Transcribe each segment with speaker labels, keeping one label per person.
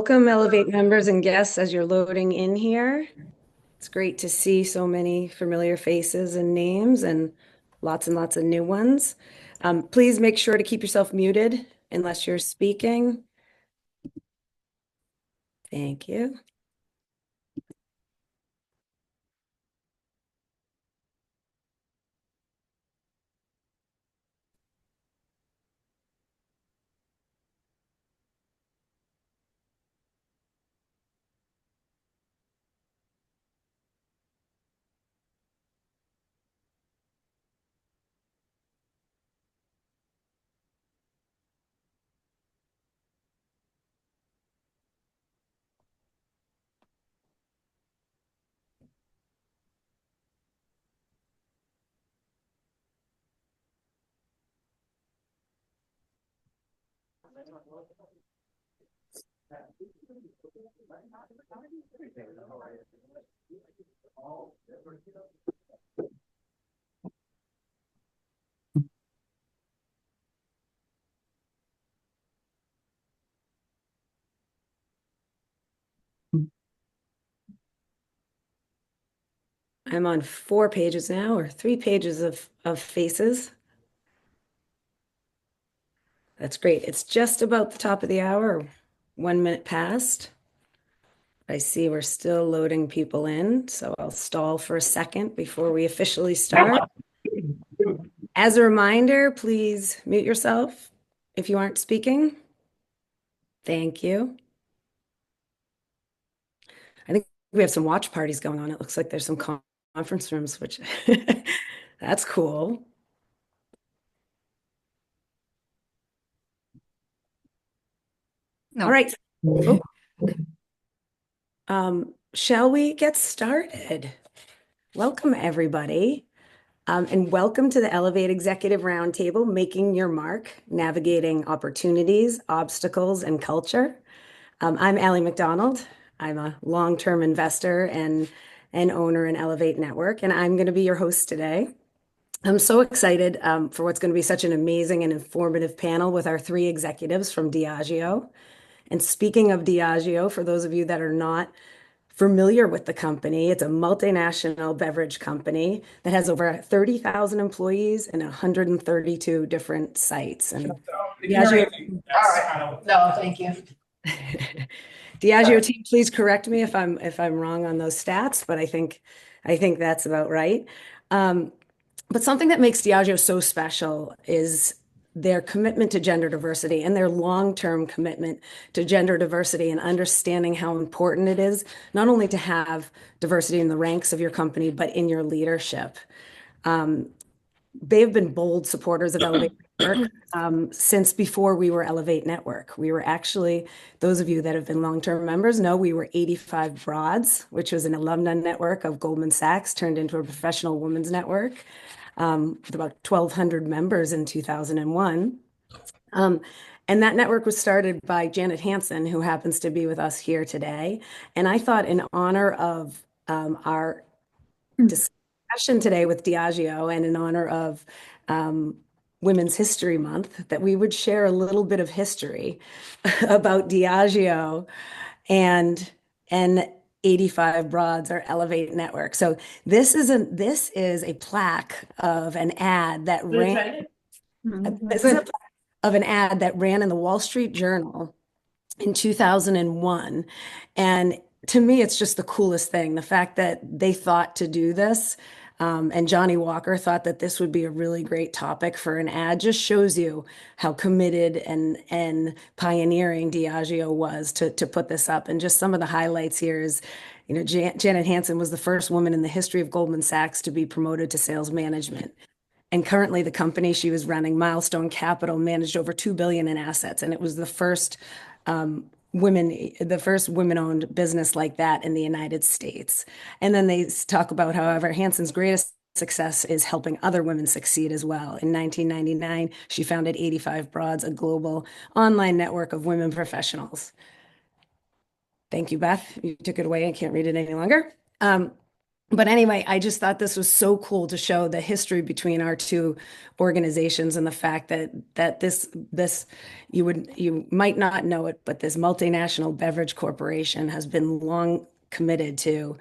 Speaker 1: Welcome, Elevate members and guests, as you're loading in here. It's great to see so many familiar faces and names and lots of new ones. Please make sure to keep yourself muted unless you're speaking. Thank you. I'm on 4 pages now, or 3 pages of faces. That's great. It's just about the top of the hour, 1 minute past. I see we're still loading people in, so I'll stall for a second before we officially start. As a reminder, please mute yourself if you aren't speaking. Thank you. I think we have some watch parties going on. It looks like there's some conference rooms, which that's cool.
Speaker 2: No.
Speaker 1: All right. Shall we get started? Welcome, everybody. And welcome to the Elevate Executive Roundtable, Making Your Mark, Navigating Opportunities, Obstacles, and Culture. I'm Allie McDonald. I'm a long-term investor and owner in Elevate Network, and I'm going to be your host today. I'm so excited for what's going to be such an amazing and informative panel with our three executives from Diageo. And speaking of Diageo, for those of you that are not familiar with the company, it's a multinational beverage company that has over 30,000 employees and 132 different sites. And Diageo,
Speaker 2: No, thank you.
Speaker 1: Diageo team, please correct me if I'm wrong on those stats, but I think that's about right. But something that makes Diageo so special is their commitment to gender diversity and their long-term commitment to gender diversity and understanding how important it is, not only to have diversity in the ranks of your company, but in your leadership. They've been bold supporters of Elevate Network since before we were Elevate Network. We were actually, those of you that have been long-term members know we were 85 Broads, which was an alumni network of Goldman Sachs, turned into a professional women's network with about 1,200 members in 2001. And that network was started by Janet Hansen, who happens to be with us here today. And I thought, in honor of our discussion today with Diageo and in honor of Women's History Month, that we would share a little bit of history about Diageo and 85 Broads or Elevate Network. So this is a plaque of an ad that ran. This is a plaque of an ad that ran in the Wall Street Journal in 2001. And to me, it's just the coolest thing. The fact that they thought to do this, and Johnny Walker thought that this would be a really great topic for an ad, just shows you how committed and pioneering Diageo was to put this up. And just some of the highlights here is, Janet Hansen was the first woman in the history of Goldman Sachs to be promoted to sales management. And currently, the company she was running, Milestone Capital, managed over 2 billion in assets, and it was the first women-owned business like that in the United States. And then they talk about, however, Hanson's greatest success is helping other women succeed as well. In 1999, she founded 85 Broads, a global online network of women professionals. Thank you, Beth. You took it away. I can't read it any longer. But anyway, I just thought this was so cool to show the history between our two organizations and the fact that this you might not know it, but this multinational beverage corporation has been long committed to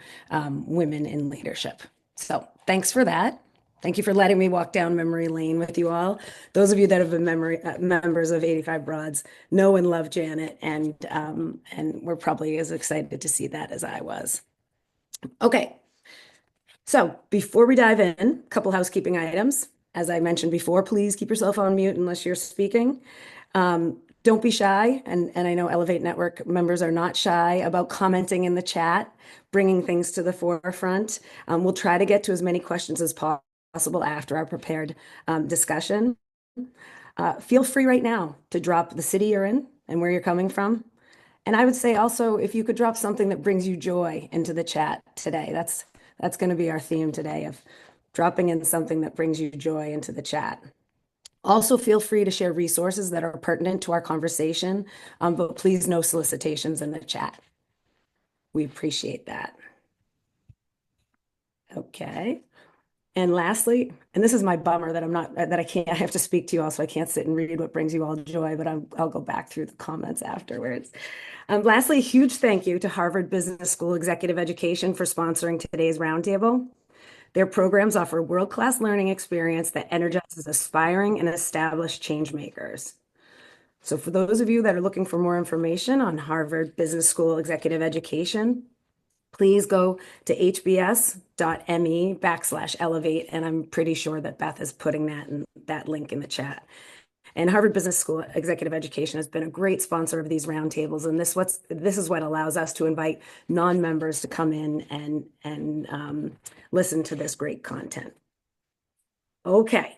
Speaker 1: women in leadership. So thanks for that. Thank you for letting me walk down memory lane with you all. Those of you that have been members of 85 Broads know and love Janet, and we're probably as excited to see that as I was. Okay. So before we dive in, a couple housekeeping items. As I mentioned before, please keep yourself on mute unless you're speaking. Don't be shy, and I know Elevate Network members are not shy about commenting in the chat, bringing things to the forefront. We'll try to get to as many questions as possible after our prepared discussion. Feel free right now to drop the city you're in and where you're coming from. And I would say also, if you could drop something that brings you joy into the chat today, that's going to be our theme today of dropping in something that brings you joy into the chat. Also, feel free to share resources that are pertinent to our conversation, but please no solicitations in the chat. We appreciate that. Okay. And lastly, and this is my bummer that I have to speak to you all, so I can't sit and read what brings you all joy, but I'll go back through the comments afterwards. Lastly, a huge thank you to Harvard Business School Executive Education for sponsoring today's roundtable. Their programs offer world-class learning experience that energizes aspiring and established change makers. So for those of you that are looking for more information on Harvard Business School Executive Education, please go to hbs.me/elevate, and I'm pretty sure that Beth is putting that link in the chat. And Harvard Business School Executive Education has been a great sponsor of these roundtables, and this is what allows us to invite non-members to come in and listen to this great content. Okay.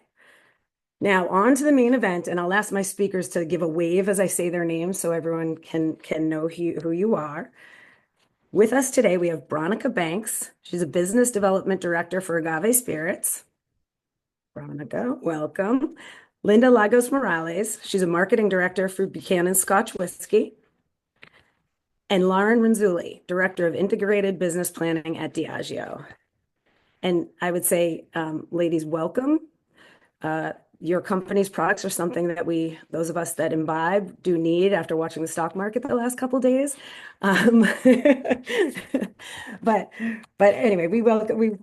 Speaker 1: Now on to the main event, and I'll ask my speakers to give a wave as I say their names so everyone can know who you are. With us today, we have Bronica Banks. She's a business development director for Agave Spirits. Bronica, welcome. Linda Lagos Morales. She's a marketing director for Buchanan Scotch Whiskey. And Lauren Renzulli, director of integrated business planning at Diageo. And I would say, ladies, welcome. Your company's products are something that those of us that imbibe, do need after watching the stock market the last couple of days. But anyway, we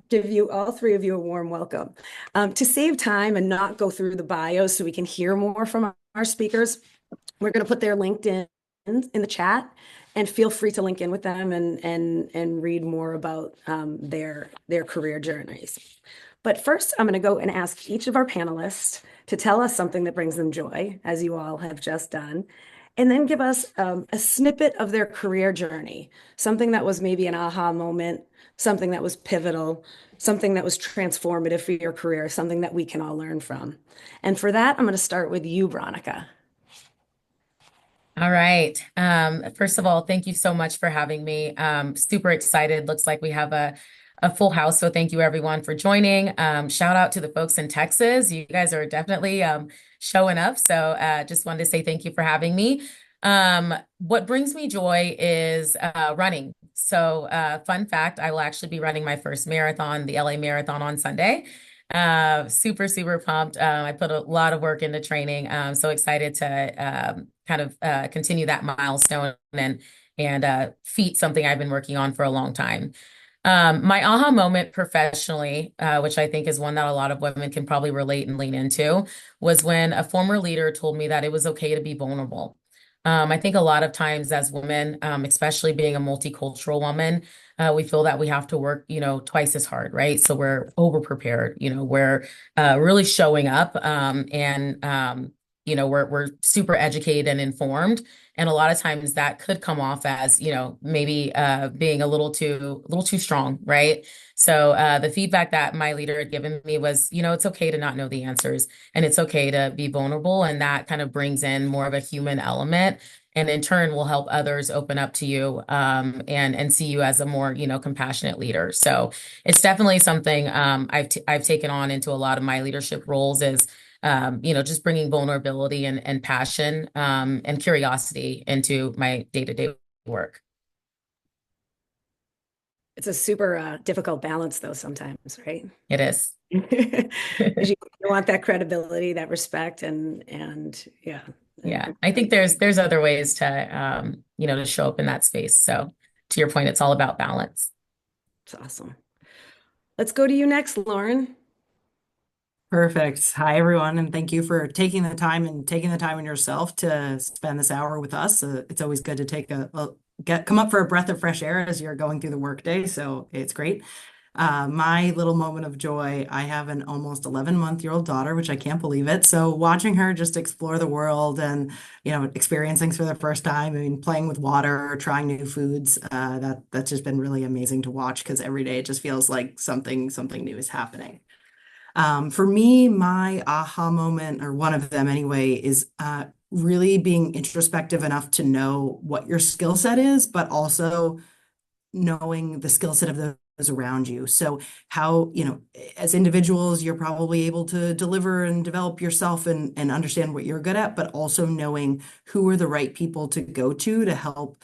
Speaker 1: give you, all three of you, a warm welcome. To save time and not go through the bios so we can hear more from our speakers, we're going to put their LinkedIn in the chat, and feel free to link in with them and read more about their career journeys. But first, I'm going to go and ask each of our panelists to tell us something that brings them joy, as you all have just done, and then give us a snippet of their career journey, something that was maybe an aha moment, something that was pivotal, something that was transformative for your career, something that we can all learn from. And for that, I'm going to start with you, Bronica.
Speaker 3: All right. First of all, thank you so much for having me. Super excited. Looks like we have a full house. So thank you everyone for joining. Shout out to the folks in Texas. You guys are definitely showing up. So just wanted to say thank you for having me. What brings me joy is running. So fun fact, I will actually be running my first marathon, the LA Marathon, on Sunday. Super, super pumped. I put a lot of work into training. So excited to kind of continue that milestone and feat something I've been working on for a long time. My aha moment professionally, which I think is one that a lot of women can probably relate and lean into, was when a former leader told me that it was okay to be vulnerable. I think a lot of times as women, especially being a multicultural woman, we feel that we have to work, twice as hard, right? So we're over prepared, we're really showing up, and we're super educated and informed. And a lot of times that could come off as, maybe being a little too strong, right? So the feedback that my leader had given me was, it's okay to not know the answers, and it's okay to be vulnerable. And that kind of brings in more of a human element, and in turn will help others open up to you, and see you as a more, compassionate leader. So it's definitely something I've taken on into a lot of my leadership roles, is just bringing vulnerability and passion, and curiosity into my day-to-day work.
Speaker 1: It's a super difficult balance though sometimes, right?
Speaker 3: It is.
Speaker 1: Because you want that credibility, that respect, and yeah.
Speaker 3: Yeah, I think there's other ways to to show up in that space. So to your point, it's all about balance.
Speaker 1: It's awesome. Let's go to you next, Lauren.
Speaker 4: Perfect. Hi, everyone, and thank you for taking the time and taking the time in yourself to spend this hour with us. It's always good to take come up for a breath of fresh air as you're going through the workday, so it's great. My little moment of joy, I have an almost 11-month-old daughter, which I can't believe it. So watching her just explore the world and, experience things for the first time, I mean, playing with water, trying new foods, that's just been really amazing to watch because every day it just feels like something new is happening. For me, my aha moment, or one of them anyway, is really being introspective enough to know what your skill set is, but also knowing the skill set of those around you. So how, as individuals, you're probably able to deliver and develop yourself and understand what you're good at, but also knowing who are the right people to go to help,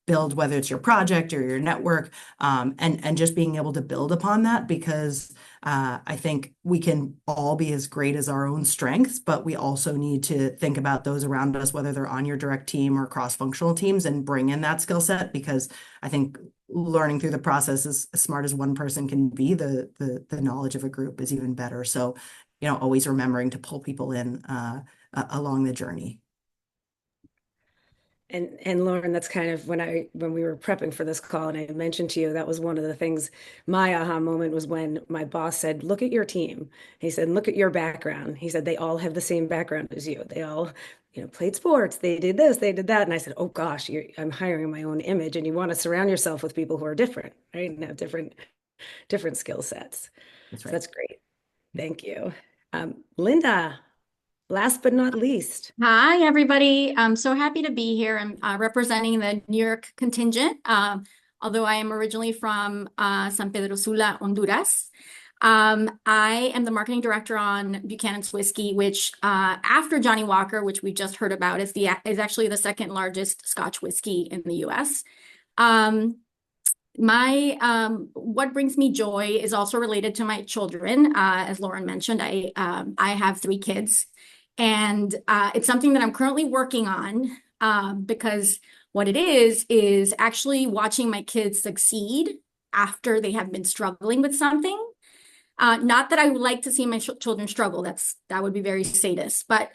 Speaker 4: build, whether it's your project or your network, and just being able to build upon that, because I think we can all be as great as our own strengths, but we also need to think about those around us, whether they're on your direct team or cross-functional teams, and bring in that skill set, because I think learning through the process, as smart as one person can be, the knowledge of a group is even better. So, always remembering to pull people in along the journey.
Speaker 1: And Lauren, that's kind of when we were prepping for this call and I mentioned to you, that was one of the things, my aha moment was when my boss said, look at your team. He said, look at your background. He said, they all have the same background as you. They all, played sports. They did this, they did that. And I said, oh gosh, I'm hiring my own image, and you want to surround yourself with people who are different, right? And have different skill sets.
Speaker 4: That's
Speaker 1: So
Speaker 4: right.
Speaker 1: that's great. Thank you. Linda, last but not least.
Speaker 5: Hi, everybody. I'm so happy to be here. I'm representing the New York contingent, although I am originally from San Pedro Sula, Honduras. I am the marketing director on Buchanan's Whiskey, which after Johnny Walker, which we just heard about, is actually the second largest Scotch whiskey in the U.S. What brings me joy is also related to my children. As Lauren mentioned, I have 3 kids, and it's something that I'm currently working on because what it is actually watching my kids succeed after they have been struggling with something. Not that I would like to see my children struggle. That would be very sadist. But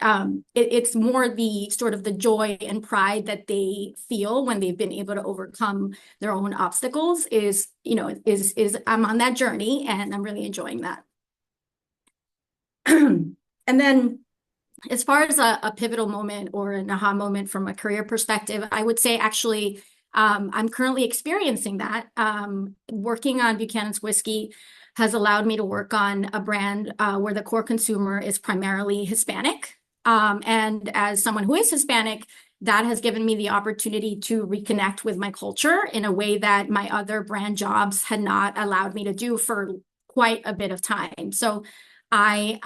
Speaker 5: it's more the sort of the joy and pride that they feel when they've been able to overcome their own obstacles. Is I'm on that journey and I'm really enjoying that. And then, as far as a pivotal moment or an aha moment from a career perspective, I would say actually I'm currently experiencing that. Working on Buchanan's Whiskey has allowed me to work on a brand where the core consumer is primarily Hispanic. And as someone who is Hispanic, that has given me the opportunity to reconnect with my culture in a way that my other brand jobs had not allowed me to do for quite a bit of time. So I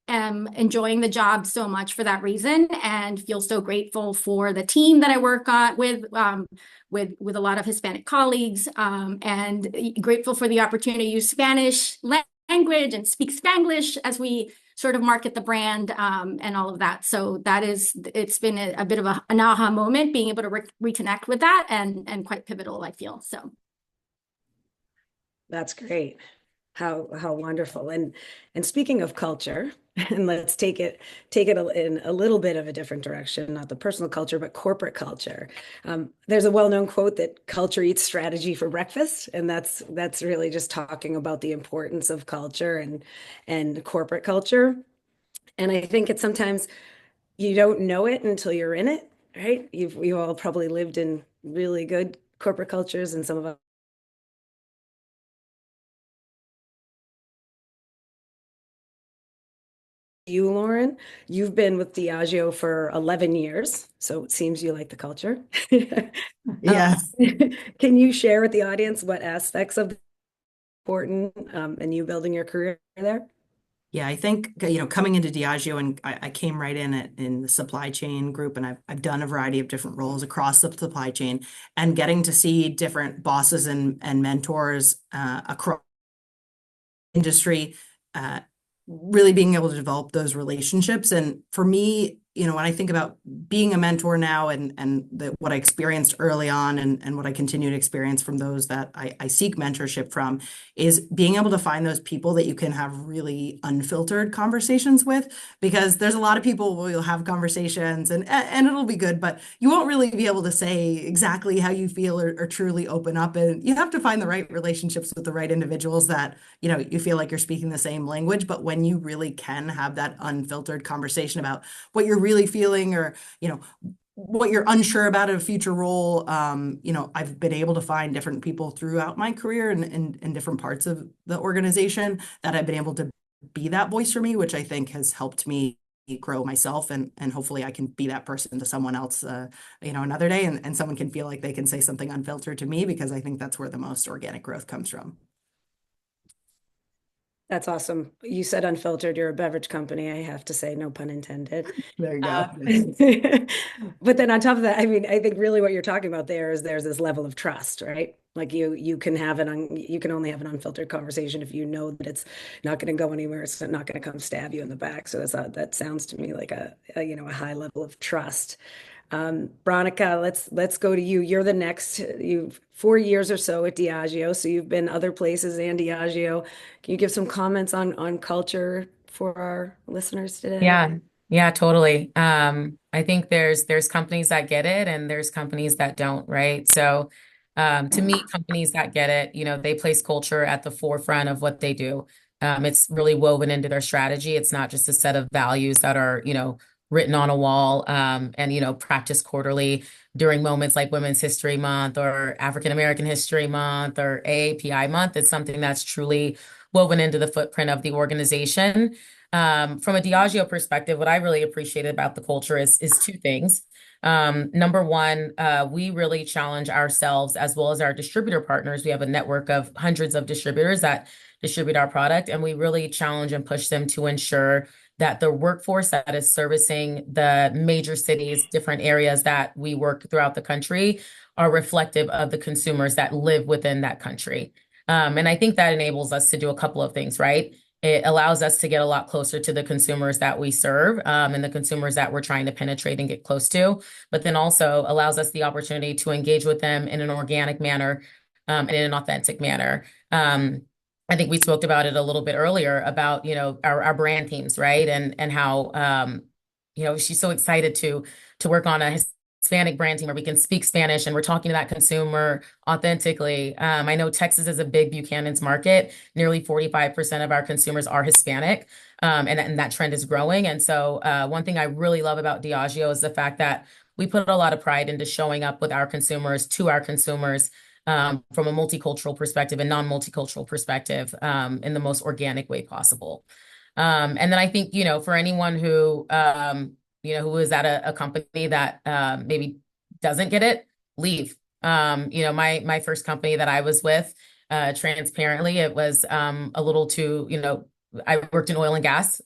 Speaker 5: am enjoying the job so much for that reason, and feel so grateful for the team that I work on with a lot of Hispanic colleagues, and grateful for the opportunity to use Spanish language and speak Spanglish as we sort of market the brand, and all of that. So it's been a bit of an aha moment being able to reconnect with that, and quite pivotal, I feel. So
Speaker 1: That's great. How wonderful. And speaking of culture, and let's take it in a little bit of a different direction, not the personal culture, but corporate culture. There's a well-known quote that culture eats strategy for breakfast, and that's really just talking about the importance of culture and corporate culture. And I think it's sometimes you don't know it until you're in it, right? We've all probably lived in really good corporate cultures, and some of us. You, Lauren, you've been with Diageo for 11 years, so it seems you like the culture.
Speaker 4: Yes.
Speaker 1: Can you share with the audience what aspects of the important and you building your career there?
Speaker 4: Yeah, I think, coming into Diageo, and I came right in the supply chain group, and I've done a variety of different roles across the supply chain, and getting to see different bosses and mentors across industry, uh, really being able to develop those relationships. And for me, when I think about being a mentor now, and what I experienced early on, and what I continue to experience from those that I seek mentorship from, is being able to find those people that you can have really unfiltered conversations with. Because there's a lot of people where you'll have conversations, and it'll be good, but you won't really be able to say exactly how you feel, or truly open up. And you have to find the right relationships with the right individuals that you feel like you're speaking the same language. But when you really can have that unfiltered conversation about what you're really feeling, or what you're unsure about in a future role, I've been able to find different people throughout my career, and in different parts of the organization, that I've been able to be that voice for me, which I think has helped me grow myself, and hopefully I can be that person to someone else, another day, and someone can feel like they can say something unfiltered to me, because I think that's where the most organic growth comes from.
Speaker 1: That's awesome. You said unfiltered, you're a beverage company. I have to say, no pun intended.
Speaker 4: There you go.
Speaker 1: But then on top of that, I mean, I think really what you're talking about there is there's this level of trust, right? Like you can you can only have an unfiltered conversation if you know that it's not going to go anywhere. It's not going to come stab you in the back. So that sounds to me like a high level of trust. Veronica, let's go to you. You're the next. You've 4 years or so at Diageo, so you've been other places and Diageo. Can you give some comments on culture for our listeners today?
Speaker 3: Yeah, yeah, totally. I think there's companies that get it and there's companies that don't, right? So, to me, companies that get it, they place culture at the forefront of what they do. It's really woven into their strategy. It's not just a set of values that are, written on a wall, and, practiced quarterly during moments like Women's History Month or African American History Month or AAPI Month. It's something that's truly woven into the footprint of the organization. From a Diageo perspective, what I really appreciated about the culture is two things. Number one, we really challenge ourselves as well as our distributor partners. We have a network of hundreds of distributors that distribute our product, and we really challenge and push them to ensure that the workforce that is servicing the major cities, different areas that we work throughout the country, are reflective of the consumers that live within that country. And I think that enables us to do a couple of things, right? It allows us to get a lot closer to the consumers that we serve, and the consumers that we're trying to penetrate and get close to, but then also allows us the opportunity to engage with them in an organic manner, and in an authentic manner. I think we spoke about it a little bit earlier about, our brand teams, right? And how, she's so excited to work on a Hispanic brand team where we can speak Spanish and we're talking to that consumer authentically. I know Texas is a big Buchanan's market. Nearly 45% of our consumers are Hispanic, and that trend is growing. And so one thing I really love about Diageo is the fact that we put a lot of pride into showing up with our consumers, to our consumers, from a multicultural perspective and non-multicultural perspective, in the most organic way possible. And then I think, for anyone who is at a company that maybe doesn't get it, leave. My first company that I was with, transparently, it was a little too, I worked in oil and gas.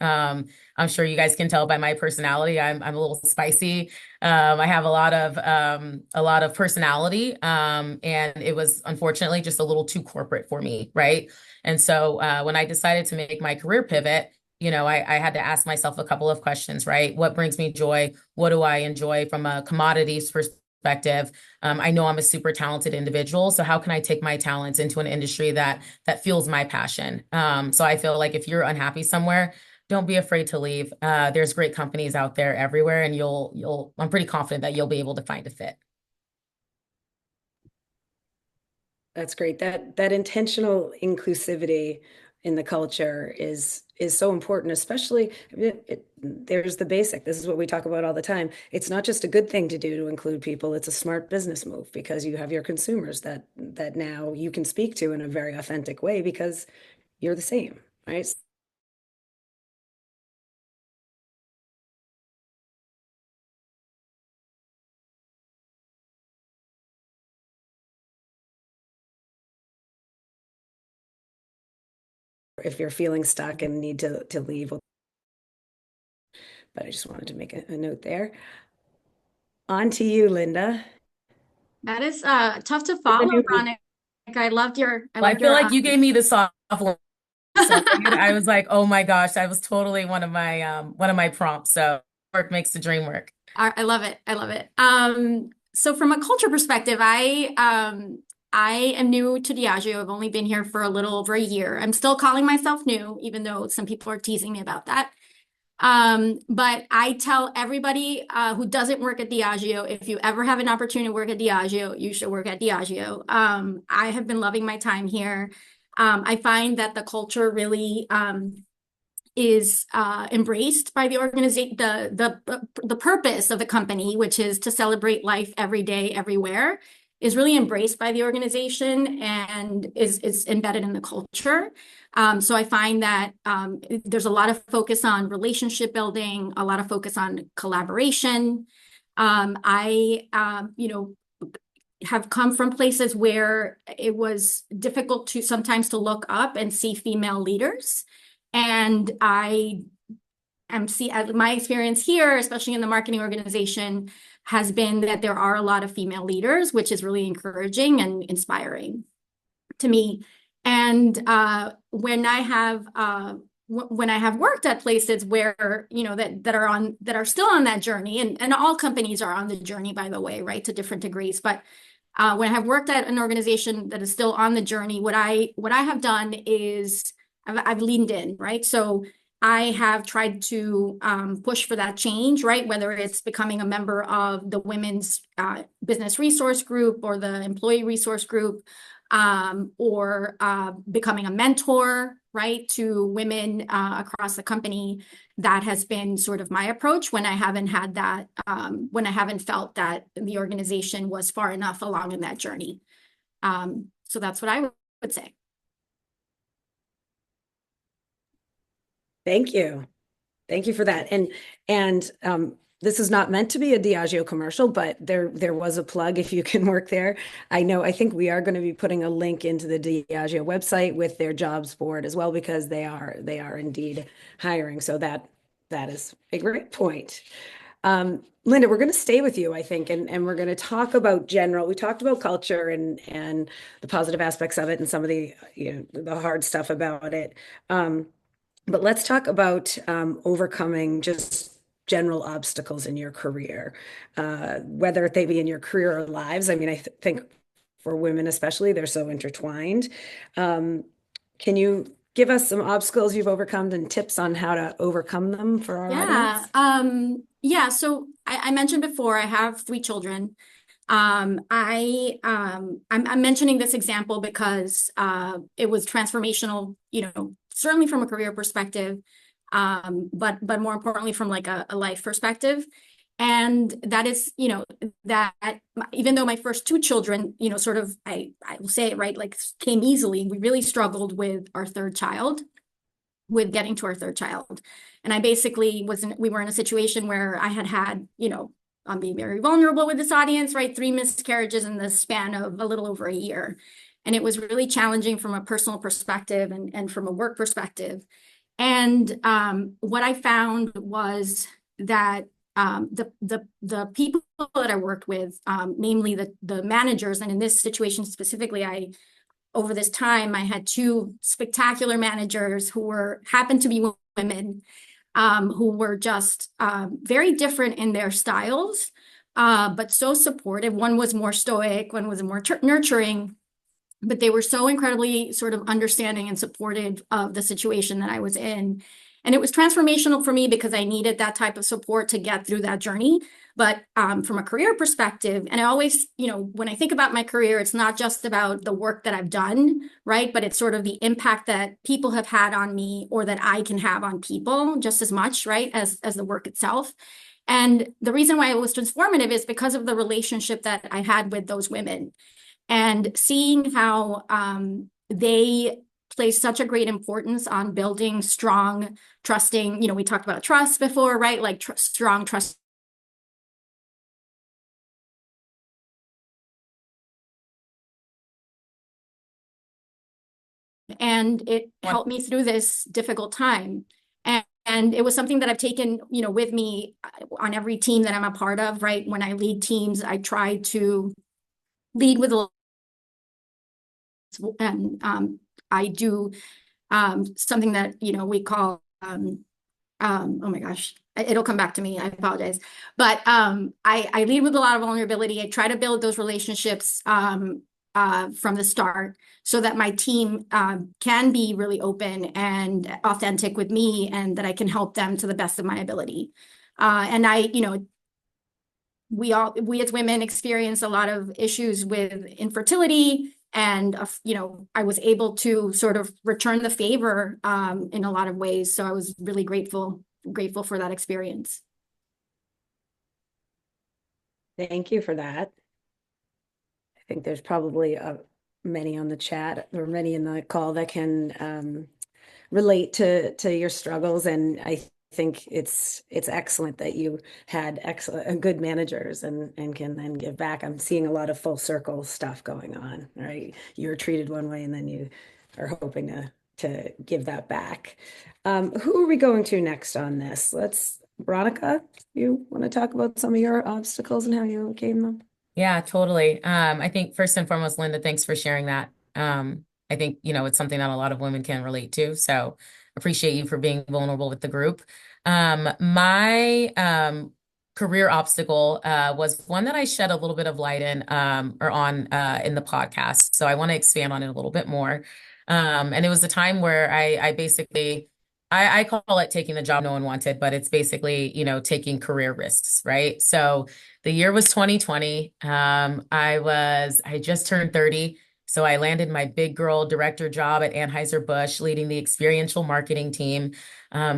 Speaker 3: I'm sure you guys can tell by my personality. I'm a little spicy. I have a lot of personality, and it was unfortunately just a little too corporate for me, right? And so when I decided to make my career pivot, I had to ask myself a couple of questions, right? What brings me joy? What do I enjoy from a commodities perspective? I know I'm a super talented individual, so how can I take my talents into an industry that fuels my passion? So I feel like if you're unhappy somewhere, don't be afraid to leave. There's great companies out there everywhere, and I'm pretty confident that you'll be able to find a fit.
Speaker 1: That's great. That intentional inclusivity in the culture is so important, especially there's the basic. This is what we talk about all the time. It's not just a good thing to do to include people. It's a smart business move because you have your consumers that now you can speak to in a very authentic way because you're the same, right? you're feeling stuck and need to leave. But I just wanted to make a note there. On to you, Linda.
Speaker 5: That is tough to follow, Veronica. I loved your
Speaker 3: Well, I feel like you gave me the soft one. So I was like, oh my gosh, that was totally one of my prompts. So work makes the dream work.
Speaker 5: I love it. I love it. So from a culture perspective, I am new to Diageo. I've only been here for a little over a year. I'm still calling myself new, even though some people are teasing me about that. But I tell everybody who doesn't work at Diageo, if you ever have an opportunity to work at Diageo, you should work at Diageo. I have been loving my time here. I find that the culture really is embraced by the organization, the purpose of the company, which is to celebrate life every day, everywhere, is really embraced by the organization and is embedded in the culture. So I find that there's a lot of focus on relationship building, a lot of focus on collaboration. I have come from places where it was difficult to sometimes to look up and see female leaders. And I am my experience here, especially in the marketing organization, has been that there are a lot of female leaders, which is really encouraging and inspiring to me. And when I have worked at places where, that are still on that journey, and all companies are on the journey, by the way, right, to different degrees. But when I have worked at an organization that is still on the journey, what I have done is I've leaned in, right? So I have tried to push for that change, right? Whether it's becoming a member of the women's business resource group or the employee resource group, or becoming a mentor, right, to women across the company. That has been sort of my approach when I haven't had that, when I haven't felt that the organization was far enough along in that journey. So that's what I would say.
Speaker 1: Thank you. Thank you for that. And this is not meant to be a Diageo commercial, but there was a plug if you can work there. I think we are going to be putting a link into the Diageo website with their jobs board as well, because they are indeed hiring. So that is a great point. Linda, we're going to stay with you, I think, and we're going to talk about we talked about culture and the positive aspects of it and some of the the hard stuff about it. But let's talk about overcoming just general obstacles in your career, whether they be in your career or lives. I mean, I think for women especially, they're so intertwined. Can you give us some obstacles you've overcome and tips on how to overcome them for our audience?
Speaker 5: So I mentioned before, I have 3 children. I'm mentioning this example because it was transformational, certainly from a career perspective, but more importantly from like a life perspective. And that is, that even though my first 2 children, sort of, I will say it right, like came easily, we really struggled with our third child, with getting to our third child. And I basically we were in a situation where I had, I'm being very vulnerable with this audience, right? 3 miscarriages in the span of a little over a year. And it was really challenging from a personal perspective and from a work perspective. And what I found was that the people that I worked with, namely the managers, and in this situation specifically, over this time, I had 2 spectacular managers who happened to be women, who were just very different in their styles, but so supportive. One was more stoic, one was more nurturing, but they were so incredibly sort of understanding and supportive of the situation that I was in. And it was transformational for me because I needed that type of support to get through that journey. But from a career perspective, and I always, when I think about my career, it's not just about the work that I've done, right? But it's sort of the impact that people have had on me or that I can have on people just as much, right, as the work itself. And the reason why it was transformative is because of the relationship that I had with those women and seeing how they place such a great importance on building strong, trusting, we talked about trust before, right? Like strong trust and it helped me through this difficult time. And it was something that I've taken, with me on every team that I'm a part of, right? When I lead teams, I try to lead with a, and I do something that, we call, oh my gosh, it'll come back to me. I apologize. But I lead with a lot of vulnerability. I try to build those relationships from the start so that my team can be really open and authentic with me and that I can help them to the best of my ability. And we as women experience a lot of issues with infertility. And, I was able to sort of return the favor in a lot of ways. So I was really grateful for that experience.
Speaker 1: Thank you for that. I think there's probably many on the chat or many in the call that can relate to your struggles. And I think it's excellent that you had good managers and can then give back. I'm seeing a lot of full circle stuff going on, right? You were treated one way and then you are hoping to give that back. Who are we going to next on this? Veronica, you want to talk about some of your obstacles and how you overcame them?
Speaker 3: Yeah, totally. I think first and foremost, Linda, thanks for sharing that. I think, it's something that a lot of women can relate to. So appreciate you for being vulnerable with the group. My career obstacle was one that I shed a little bit of light in or on in the podcast. So I want to expand on it a little bit more. And it was a time where I basically I call it taking the job no one wanted, but it's basically, taking career risks, right? So the year was 2020. I just turned 30. So I landed my big girl director job at Anheuser-Busch, leading the experiential marketing team.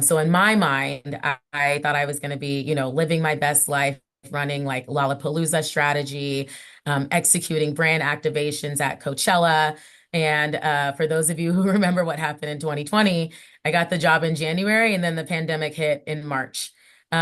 Speaker 3: So in my mind, I thought I was going to be, living my best life, running like Lollapalooza strategy, executing brand activations at Coachella. And for those of you who remember what happened in 2020, I got the job in January and then the pandemic hit in March. So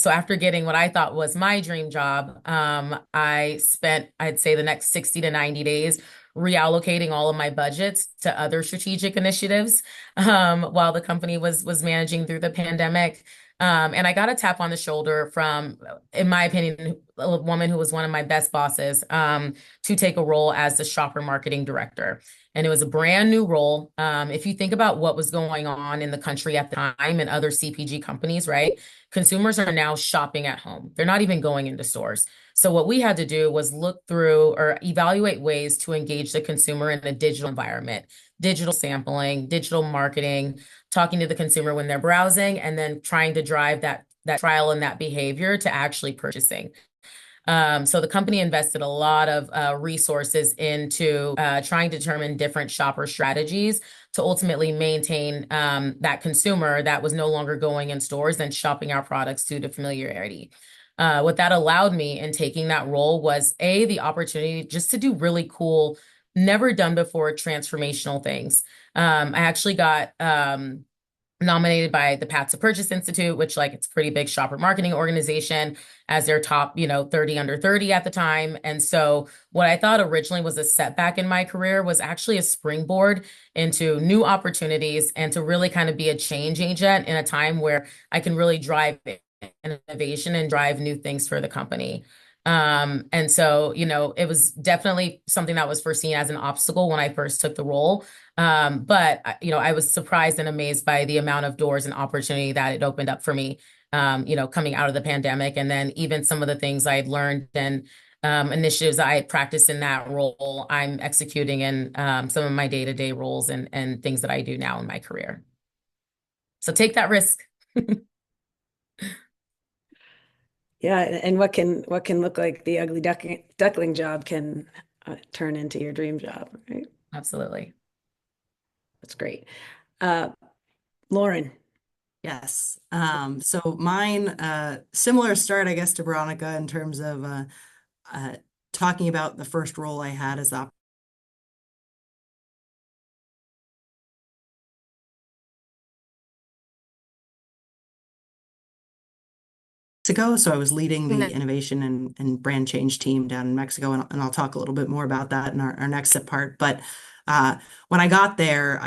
Speaker 3: after getting what I thought was my dream job, I spent, I'd say, the next 60 to 90 days reallocating all of my budgets to other strategic initiatives while the company was managing through the pandemic. And I got a tap on the shoulder from, in my opinion, a woman who was one of my best bosses to take a role as the shopper marketing director. And it was a brand new role. If you think about what was going on in the country at the time and other CPG companies, right? Consumers are now shopping at home. They're not even going into stores. So what we had to do was look through or evaluate ways to engage the consumer in a digital environment, digital sampling, digital marketing, talking to the consumer when they're browsing, and then trying to drive that trial and that behavior to actually purchasing. So the company invested a lot of resources into trying to determine different shopper strategies to ultimately maintain that consumer that was no longer going in stores and shopping our products due to familiarity. What that allowed me in taking that role was the opportunity just to do really cool, never done before transformational things. I actually got nominated by the Paths to Purchase Institute, which it's a pretty big shopper marketing organization, as their top, 30 under 30 at the time. And so what I thought originally was a setback in my career was actually a springboard into new opportunities and to really kind of be a change agent in a time where I can really drive innovation and drive new things for the company. And so, it was definitely something that was foreseen as an obstacle when I first took the role. But I was surprised and amazed by the amount of doors and opportunity that it opened up for me, coming out of the pandemic. And then even some of the things I had learned and initiatives I had practiced in that role, I'm executing in some of my day-to-day roles and things that I do now in my career. So take that risk.
Speaker 1: Yeah, and what can look like the ugly duckling job can turn into your dream job, right?
Speaker 3: Absolutely.
Speaker 1: That's great. Lauren.
Speaker 4: Yes. So mine, similar start, I guess, to Veronica in terms of talking about the first role I had as Mexico. So I was leading the
Speaker 5: Nice.
Speaker 4: innovation and brand change team down in Mexico, and I'll talk a little bit more about that in our next part. But when I got there,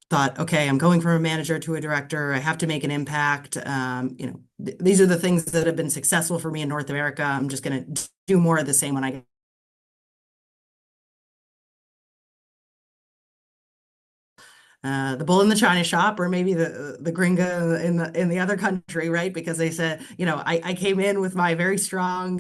Speaker 4: thought, okay, I'm going from a manager to a director. I have to make an impact. These are the things that have been successful for me in North America. I'm just going to do more of the same when I get the bull in the china shop, or maybe the gringa in the other country, right? Because they said, I came in with my very strong,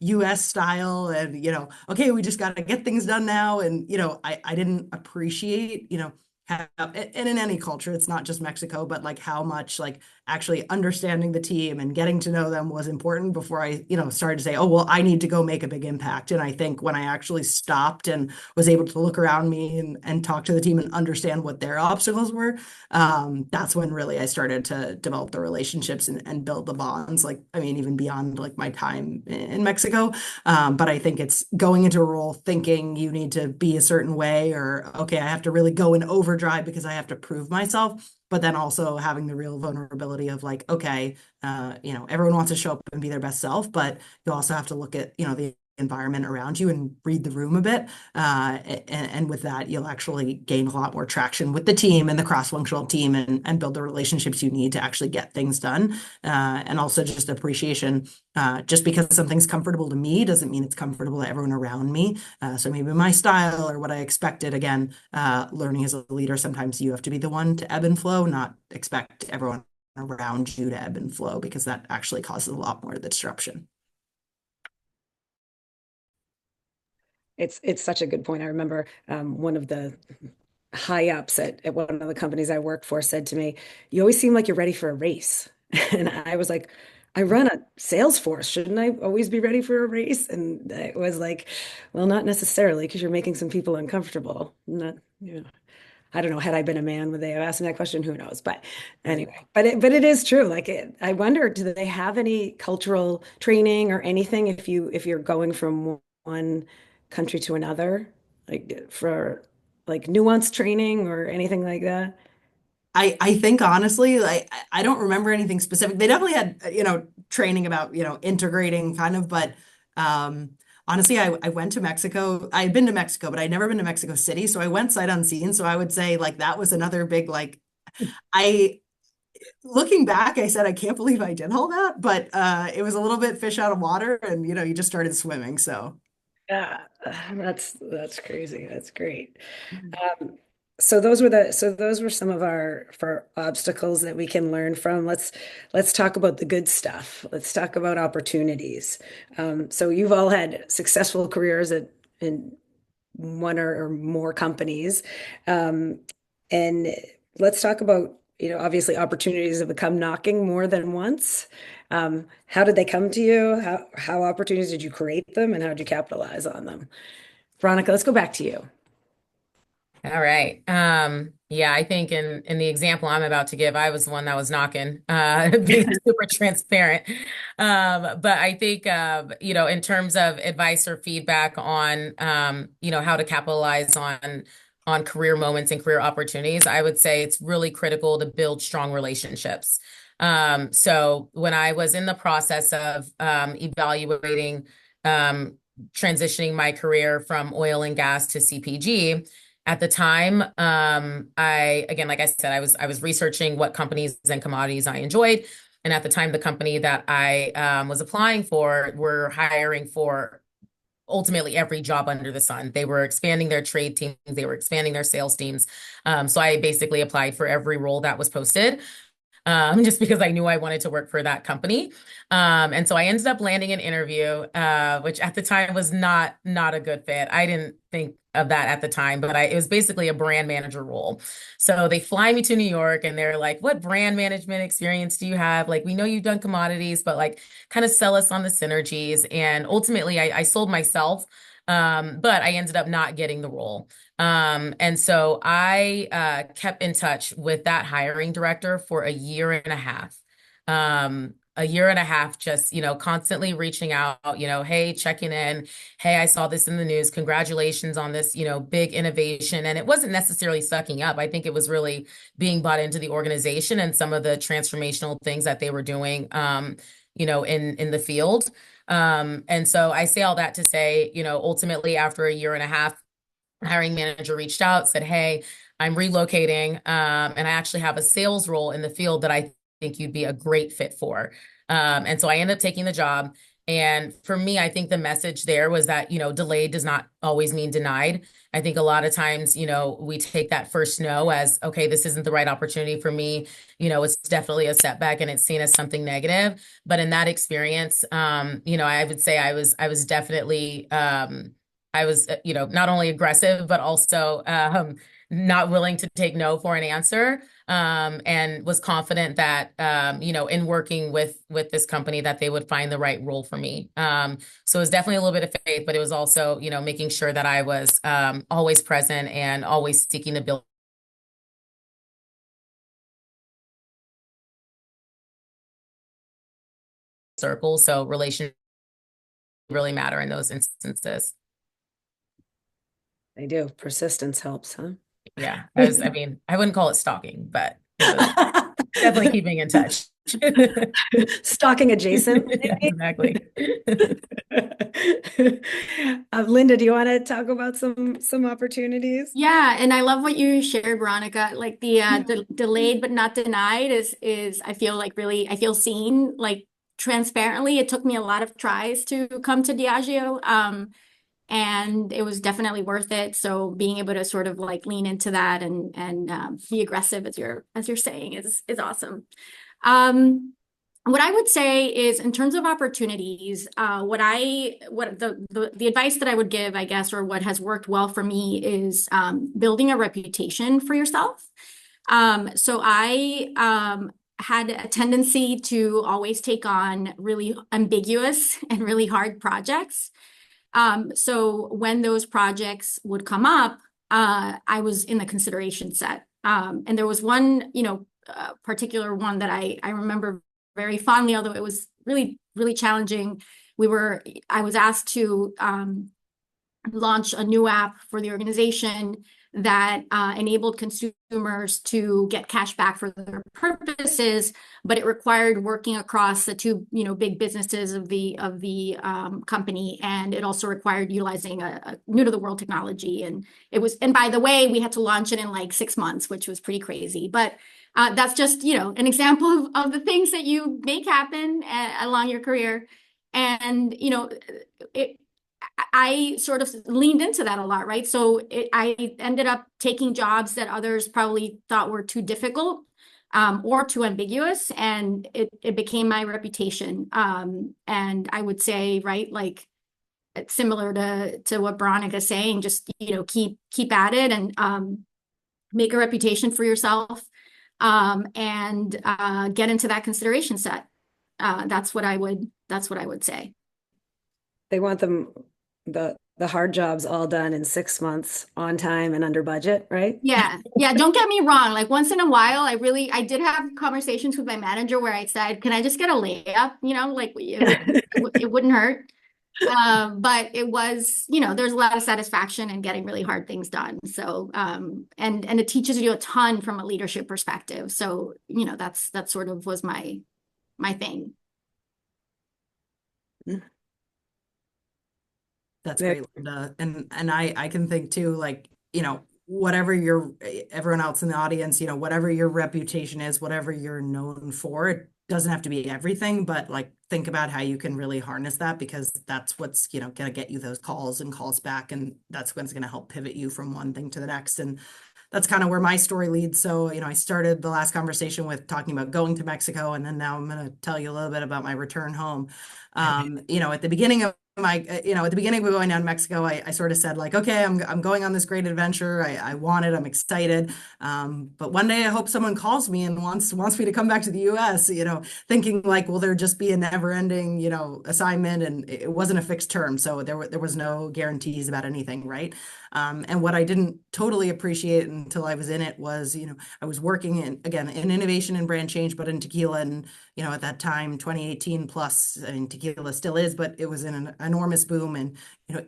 Speaker 4: US style, and okay, we just got to get things done now. And I didn't appreciate, and in any culture, it's not just Mexico, but like how much like actually understanding the team and getting to know them was important before I, started to say, oh, well, I need to go make a big impact. And I think when I actually stopped and was able to look around me and talk to the team and understand what their obstacles were, that's when really I started to develop the relationships and build the bonds. Like, I mean, even beyond like my time in Mexico. But I think it's going into a role thinking you need to be a certain way, or, okay, I have to really go in overdrive because I have to prove myself. But then also having the real vulnerability of like, okay, everyone wants to show up and be their best self, but you also have to look at, the environment around you and read the room a bit. And with that, you'll actually gain a lot more traction with the team and the cross-functional team, and build the relationships you need to actually get things done. And also just appreciation. Just because something's comfortable to me doesn't mean it's comfortable to everyone around me. So maybe my style or what I expected, again, learning as a leader, sometimes you have to be the one to ebb and flow, not expect everyone around you to ebb and flow, because that actually causes a lot more of the disruption.
Speaker 1: It's such a good point. I remember one of the high ups at one of the companies I worked for said to me, "You always seem like you're ready for a race." And I was like, "I run a sales force. Shouldn't I always be ready for a race?" And it was like, "Well, not necessarily, because you're making some people uncomfortable." Not, I don't know. Had I been a man, would they have asked me that question? Who knows? But anyway, but it is true. Like, I wonder, do they have any cultural training or anything if you're going from one country to another, like for like nuance training or anything like that?
Speaker 4: I think honestly, like I don't remember anything specific. They definitely had, training about, integrating kind of, but honestly, I went to Mexico. I had been to Mexico, but I'd never been to Mexico City. So I went sight unseen. So I would say like that was another big like I looking back, I said I can't believe I did all that, but it was a little bit fish out of water, and you just started swimming. So
Speaker 1: Yeah, that's crazy. That's great. So those were some of our for obstacles that we can learn from. Let's talk about the good stuff. Let's talk about opportunities. So you've all had successful careers in one or more companies. Um, and let's talk about, obviously opportunities have come knocking more than once. How did they come to you? How opportunities did you create them, and how did you capitalize on them? Veronica, let's go back to you.
Speaker 3: All right. Yeah, I think in the example I'm about to give, I was the one that was knocking, being super transparent. But I think in terms of advice or feedback on how to capitalize on career moments and career opportunities, I would say it's really critical to build strong relationships. So when I was in the process of evaluating transitioning my career from oil and gas to CPG, at the time, again, like I said, I was researching what companies and commodities I enjoyed. And at the time, the company that I was applying for were hiring for ultimately every job under the sun. They were expanding their trade teams, they were expanding their sales teams. So I basically applied for every role that was posted. Just because I knew I wanted to work for that company. And so I ended up landing an interview, which at the time was not a good fit. I didn't think of that at the time, but it was basically a brand manager role. So they fly me to New York and they're like, "What brand management experience do you have? Like, we know you've done commodities, but like kind of sell us on the synergies." And ultimately I sold myself. But I ended up not getting the role. And so I kept in touch with that hiring director for a year and a half. A year and a half, just, constantly reaching out, "Hey, checking in. Hey, I saw this in the news. Congratulations on this, big innovation." And it wasn't necessarily sucking up. I think it was really being bought into the organization and some of the transformational things that they were doing, in the field. And so I say all that to say, ultimately after a year and a half, the hiring manager reached out, said, "Hey, I'm relocating, and I actually have a sales role in the field that I think you'd be a great fit for." And so I ended up taking the job. And for me, I think the message there was that, delayed does not always mean denied. I think a lot of times, we take that first no as, okay, this isn't the right opportunity for me. It's definitely a setback and it's seen as something negative. But in that experience, I would say I was definitely, not only aggressive, but also not willing to take no for an answer, and was confident that, in working with this company that they would find the right role for me. So it was definitely a little bit of faith, but it was also, making sure that I was always present and always seeking to build circles. So relations really matter in those instances.
Speaker 1: They do. Persistence helps, huh?
Speaker 3: Yeah, I wouldn't call it stalking, but it was definitely keeping in touch.
Speaker 1: Stalking adjacent.
Speaker 3: Yeah, exactly.
Speaker 1: Linda, do you want to talk about some opportunities?
Speaker 5: Yeah, and I love what you shared, Veronica. Like the delayed but not denied is I feel like really I feel seen like transparently. It took me a lot of tries to come to Diageo, and it was definitely worth it. So being able to sort of like lean into that and be aggressive as you're saying is awesome. What I would say is in terms of opportunities, the advice that I would give, I guess, or what has worked well for me is building a reputation for yourself. So I had a tendency to always take on really ambiguous and really hard projects. So when those projects would come up, I was in the consideration set. And there was one, particular one that I remember very fondly, although it was really, really challenging. I was asked to launch a new app for the organization that enabled consumers to get cash back for their purposes, but it required working across the two, big businesses of the company, and it also required utilizing a new to the world technology. And by the way, we had to launch it in like 6 months, which was pretty crazy. But that's just an example of the things that you make happen along your career, and I sort of leaned into that a lot, right? So I ended up taking jobs that others probably thought were too difficult or too ambiguous, and it became my reputation. And I would say, right, like it's similar to what Veronica's saying, just keep at it and make a reputation for yourself, and get into that consideration set. That's what I would say.
Speaker 1: They want the hard jobs all done in 6 months on time and under budget, right?
Speaker 5: Yeah. Don't get me wrong. Like once in a while, I did have conversations with my manager where I said, "Can I just get a layup?" Like it wouldn't hurt. But it was, there's a lot of satisfaction in getting really hard things done. So, and it teaches you a ton from a leadership perspective. So, that sort of was my thing.
Speaker 4: That's great, Linda. And I can think too, like, whatever everyone else in the audience, whatever your reputation is, whatever you're known for, it doesn't have to be everything, but like think about how you can really harness that, because that's what's, going to get you those calls and calls back. And that's what's going to help pivot you from one thing to the next. And that's kind of where my story leads. So, I started the last conversation with talking about going to Mexico, and then now I'm going to tell you a little bit about my return home. At the beginning of at the beginning of going down to Mexico, I sort of said like, okay, I'm going on this great adventure. I want it. I'm excited. But one day I hope someone calls me and wants me to come back to the US, thinking like, will there just be a never ending, assignment? And it wasn't a fixed term. So there was no guarantees about anything. Right. And what I didn't totally appreciate until I was in it was, I was working in, again, in innovation and brand change, but in tequila. And, at that time, 2018 plus, I mean, tequila still is, but it was in an enormous boom. And,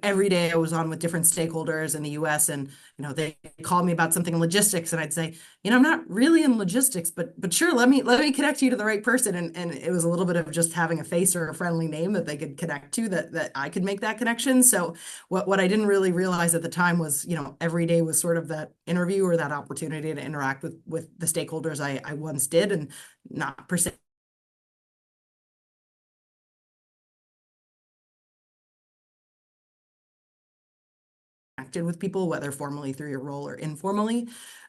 Speaker 4: every day I was on with different stakeholders in the US, and, they called me about something in logistics, and I'd say, I'm not really in logistics, but sure, let me connect you to the right person. And it was a little bit of just having a face or a friendly name that they could connect to, that I could make that connection. So what I didn't really realize at the time was, every day was sort of that interview or that opportunity to interact with the stakeholders I once did, and not per se connected with people, whether formally through your role or informally.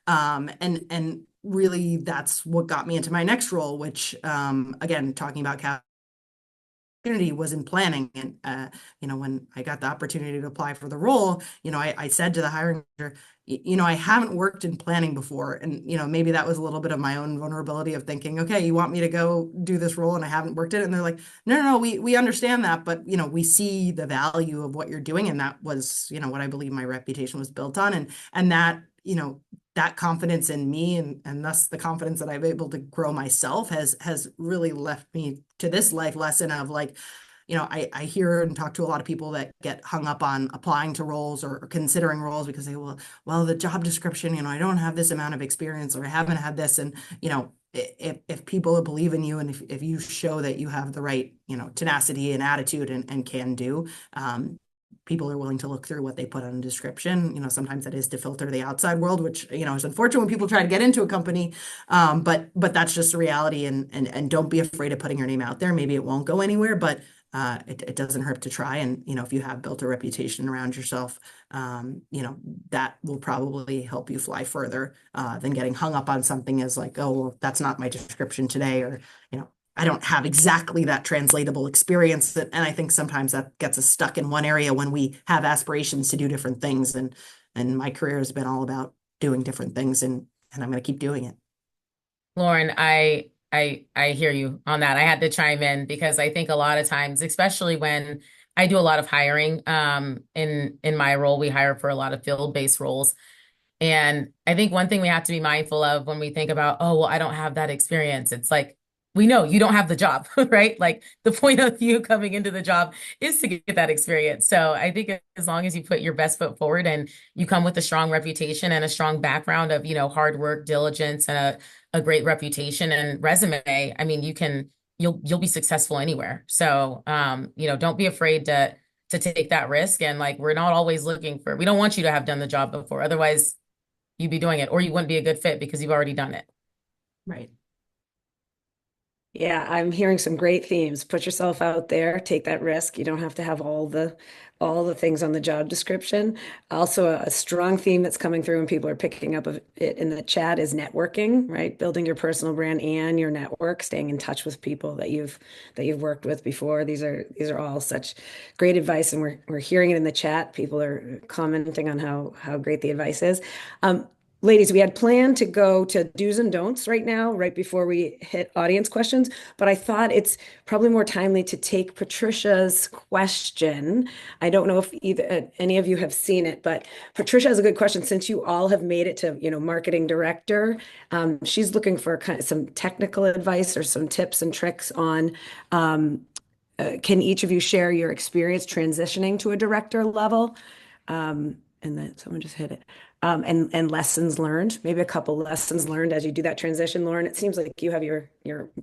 Speaker 4: And really that's what got me into my next role, which, again, talking about opportunity was in planning. And, when I got the opportunity to apply for the role, I said to the hiring manager, I haven't worked in planning before. And, maybe that was a little bit of my own vulnerability of thinking, okay, you want me to go do this role and I haven't worked it. And they're like, no, we understand that. But, we see the value of what you're doing. And that was, what I believe my reputation was built on. And that, that confidence in me, and thus the confidence that I'm able to grow myself has really left me to this life lesson of, like, I hear and talk to a lot of people that get hung up on applying to roles or considering roles because they will, well, the job description, I don't have this amount of experience, or I haven't had this. And, if people believe in you, and if you show that you have the right, tenacity and attitude and can do, people are willing to look through what they put on a description. Sometimes that is to filter the outside world, which, is unfortunate when people try to get into a company. But that's just a reality, and don't be afraid of putting your name out there. Maybe it won't go anywhere, but it doesn't hurt to try. And, if you have built a reputation around yourself, that will probably help you fly further than getting hung up on something as like, oh, well, that's not my description today, or, I don't have exactly that translatable experience. And I think sometimes that gets us stuck in one area when we have aspirations to do different things. And my career has been all about doing different things, and I'm going to keep doing it.
Speaker 3: Lauren, I hear you on that. I had to chime in because I think a lot of times, especially when I do a lot of hiring, in my role, we hire for a lot of field-based roles. And I think one thing we have to be mindful of when we think about, oh, well, I don't have that experience. It's like, we know you don't have the job, right? Like, the point of you coming into the job is to get that experience. So I think as long as you put your best foot forward and you come with a strong reputation and a strong background of, hard work, diligence, and a great reputation and resume, I mean, you'll be successful anywhere. So, don't be afraid to take that risk. And, like, we're not always we don't want you to have done the job before. Otherwise you'd be doing it, or you wouldn't be a good fit because you've already done it.
Speaker 4: Right.
Speaker 1: Yeah, I'm hearing some great themes. Put yourself out there, take that risk. You don't have to have all the things on the job description. Also, a strong theme that's coming through and people are picking up of it in the chat is networking, right? Building your personal brand and your network, staying in touch with people that you've worked with before. These are all such great advice, and we're hearing it in the chat. People are commenting on how great the advice is. Ladies, we had planned to go to do's and don'ts right now, right before we hit audience questions, but I thought it's probably more timely to take Patricia's question. I don't know if any of you have seen it, but Patricia has a good question. Since you all have made it to, marketing director, she's looking for kind of some technical advice or some tips and tricks on, can each of you share your experience transitioning to a director level? And then someone just hit it. And lessons learned, maybe a couple lessons learned as you do that transition. Lauren, it seems like you have your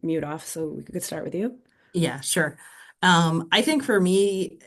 Speaker 1: mute off, so we could start with you.
Speaker 4: Yeah, sure. I think for me,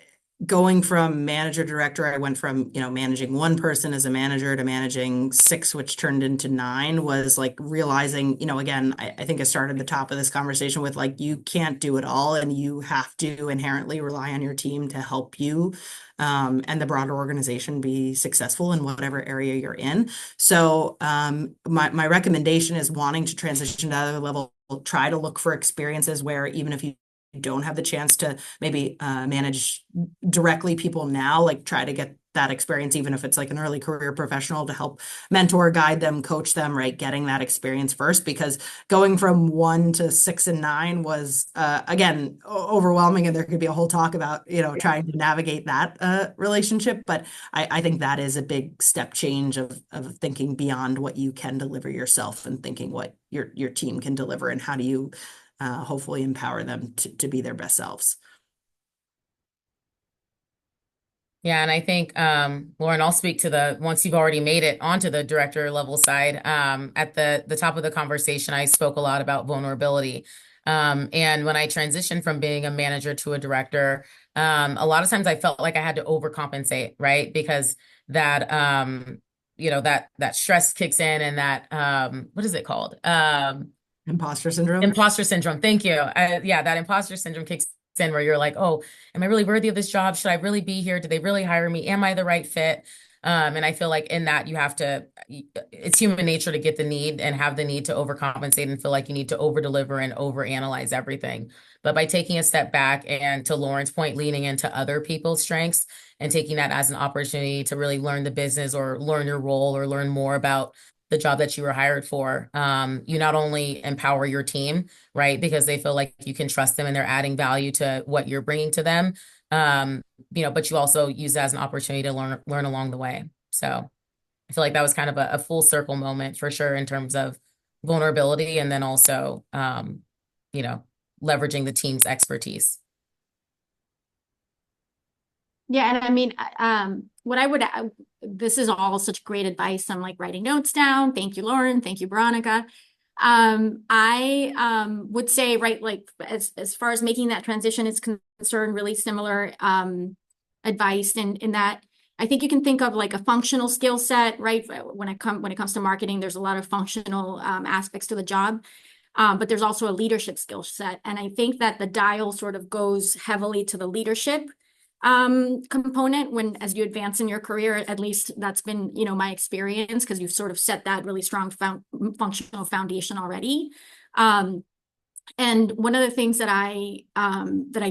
Speaker 4: going from manager director, I went from, managing one person as a manager to managing 6, which turned into 9, was like realizing, again, I think I started the top of this conversation with, like, you can't do it all, and you have to inherently rely on your team to help you and the broader organization be successful in whatever area you're in. So my recommendation is, wanting to transition to another level, try to look for experiences where, even if you don't have the chance to maybe manage directly people now, like, try to get that experience, even if it's like an early career professional, to help mentor, guide them, coach them, right? Getting that experience first, because going from 1 to 6 and 9 was, again, overwhelming. And there could be a whole talk about, trying to navigate that relationship. But I think that is a big step change of thinking beyond what you can deliver yourself and thinking what your team can deliver, and how do you hopefully empower them to be their best selves.
Speaker 3: Yeah, and I think, Lauren, I'll speak to once you've already made it onto the director level side. At the top of the conversation, I spoke a lot about vulnerability. And when I transitioned from being a manager to a director, a lot of times I felt like I had to overcompensate, right? Because that stress kicks in, and what is it called?
Speaker 4: Imposter syndrome.
Speaker 3: Imposter syndrome. Thank you. Yeah, that imposter syndrome kicks in where you're like, oh, am I really worthy of this job? Should I really be here? Do they really hire me? Am I the right fit? And I feel like in that it's human nature to get the need and have the need to overcompensate and feel like you need to over deliver and overanalyze everything. But by taking a step back and, to Lauren's point, leaning into other people's strengths and taking that as an opportunity to really learn the business or learn your role or learn more about the job that you were hired for, you not only empower your team, right? Because they feel like you can trust them and they're adding value to what you're bringing to them. But you also use it as an opportunity to learn along the way. So I feel like that was kind of a full circle moment for sure in terms of vulnerability, and then also, leveraging the team's expertise.
Speaker 5: Yeah, and I mean, this is all such great advice. I'm like writing notes down. Thank you, Lauren. Thank you, Veronica. I would say, right, like as far as making that transition is concerned, really similar advice in that I think you can think of like a functional skill set, right? When it comes to marketing, there's a lot of functional aspects to the job. But there's also a leadership skill set. And I think that the dial sort of goes heavily to the leadership component as you advance in your career. At least that's been, my experience, because you've sort of set that really strong functional foundation already. And one of the things that I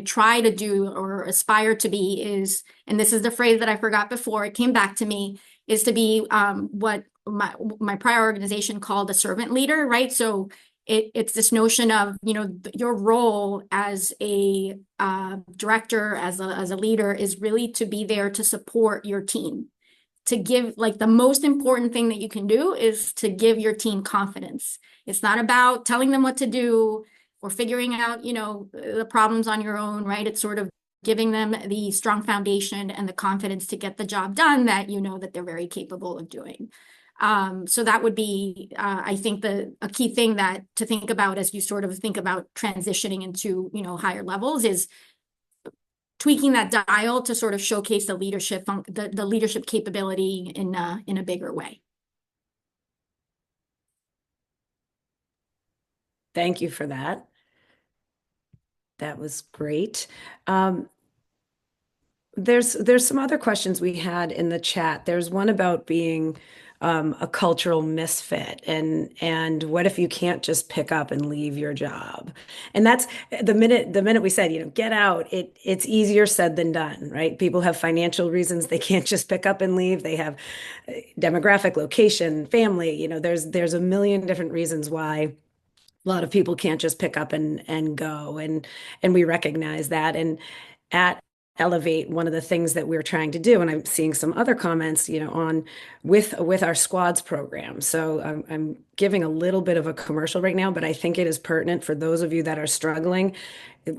Speaker 5: try to do or aspire to be is, and this is the phrase that I forgot before, it came back to me, is to be what my prior organization called a servant leader, right? So it's this notion of, your role as a director, as a leader, is really to be there to support your team, to give, like, the most important thing that you can do is to give your team confidence. It's not about telling them what to do or figuring out, the problems on your own, right? It's sort of giving them the strong foundation and the confidence to get the job done that that they're very capable of doing. So that would be, I think, a key thing to think about as you sort of think about transitioning into, higher levels, is tweaking that dial to sort of showcase the leadership, the leadership capability in a bigger way.
Speaker 1: Thank you for that. That was great. There's some other questions we had in the chat. There's one about being a cultural misfit, and what if you can't just pick up and leave your job? And that's the minute we said, get out, it's easier said than done, right? People have financial reasons they can't just pick up and leave. They have demographic, location, family, there's a million different reasons why a lot of people can't just pick up and go, and we recognize that. And at Elevate, one of the things that we're trying to do, and I'm seeing some other comments, on with our squads program. So I'm giving a little bit of a commercial right now, but I think it is pertinent for those of you that are struggling.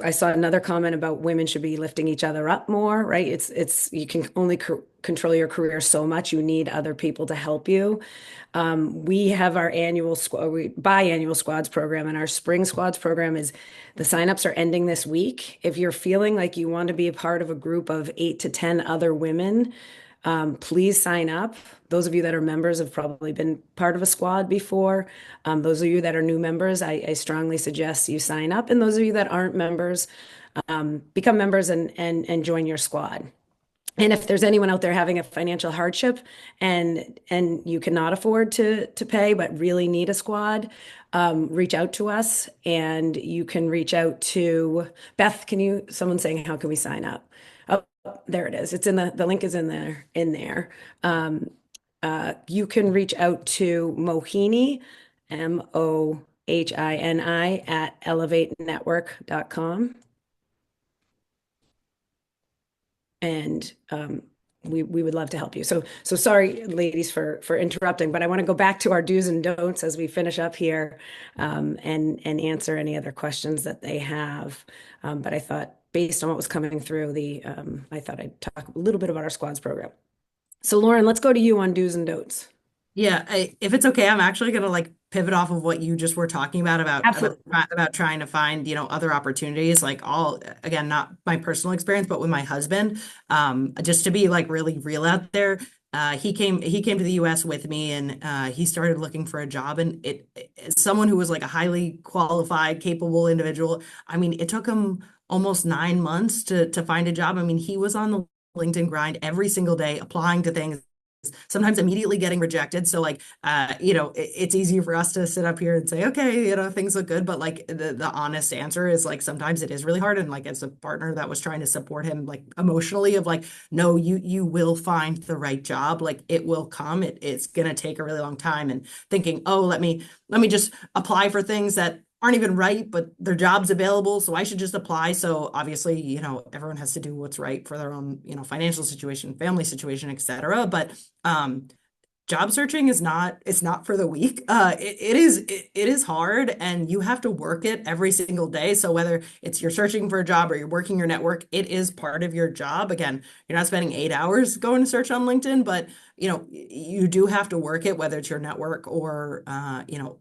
Speaker 1: I saw another comment about women should be lifting each other up more, right? It's you can only control your career so much. You need other people to help you. We have our biannual squads program, and our spring squads program the signups are ending this week. If you're feeling like you want to be a part of a group of 8 to 10 other women, please sign up. Those of you that are members have probably been part of a squad before. Those of you that are new members, I strongly suggest you sign up. And those of you that aren't members, become members and join your squad. And if there's anyone out there having a financial hardship and you cannot afford to pay but really need a squad, reach out to us, and you can reach out to Beth. Someone's saying, how can we sign up? Oh, there it is. It's in the link is in there. You can reach out to Mohini, Mohini at elevatenetwork.com. And we would love to help you. So sorry, ladies, for interrupting, but I want to go back to our do's and don'ts as we finish up here, and answer any other questions that they have. But I thought, based on what was coming through, I thought I'd talk a little bit about our squads program. So Lauren, let's go to you on do's and don'ts.
Speaker 4: Yeah, if it's okay, I'm actually gonna like pivot off of what you just were talking about
Speaker 1: Absolutely.
Speaker 4: about trying to find, other opportunities, like again, not my personal experience, but with my husband, just to be like really real out there. He came to the US with me, and he started looking for a job, and as someone who was like a highly qualified, capable individual, I mean, it took him almost 9 months to find a job. I mean, he was on the LinkedIn grind every single day, applying to things, sometimes immediately getting rejected. So like, it's easy for us to sit up here and say, okay, things look good. But like the honest answer is like, sometimes it is really hard. And like, as a partner that was trying to support him, like emotionally, of like, no, you will find the right job. Like it will come. It's going to take a really long time. And thinking, oh, let me just apply for things that aren't even right, but their jobs available, so I should just apply. So obviously, everyone has to do what's right for their own, financial situation, family situation, etc. But job searching it's not for the weak. It is hard, and you have to work it every single day. So whether it's you're searching for a job or you're working your network, it is part of your job. Again, you're not spending 8 hours going to search on LinkedIn, but you do have to work it, whether it's your network or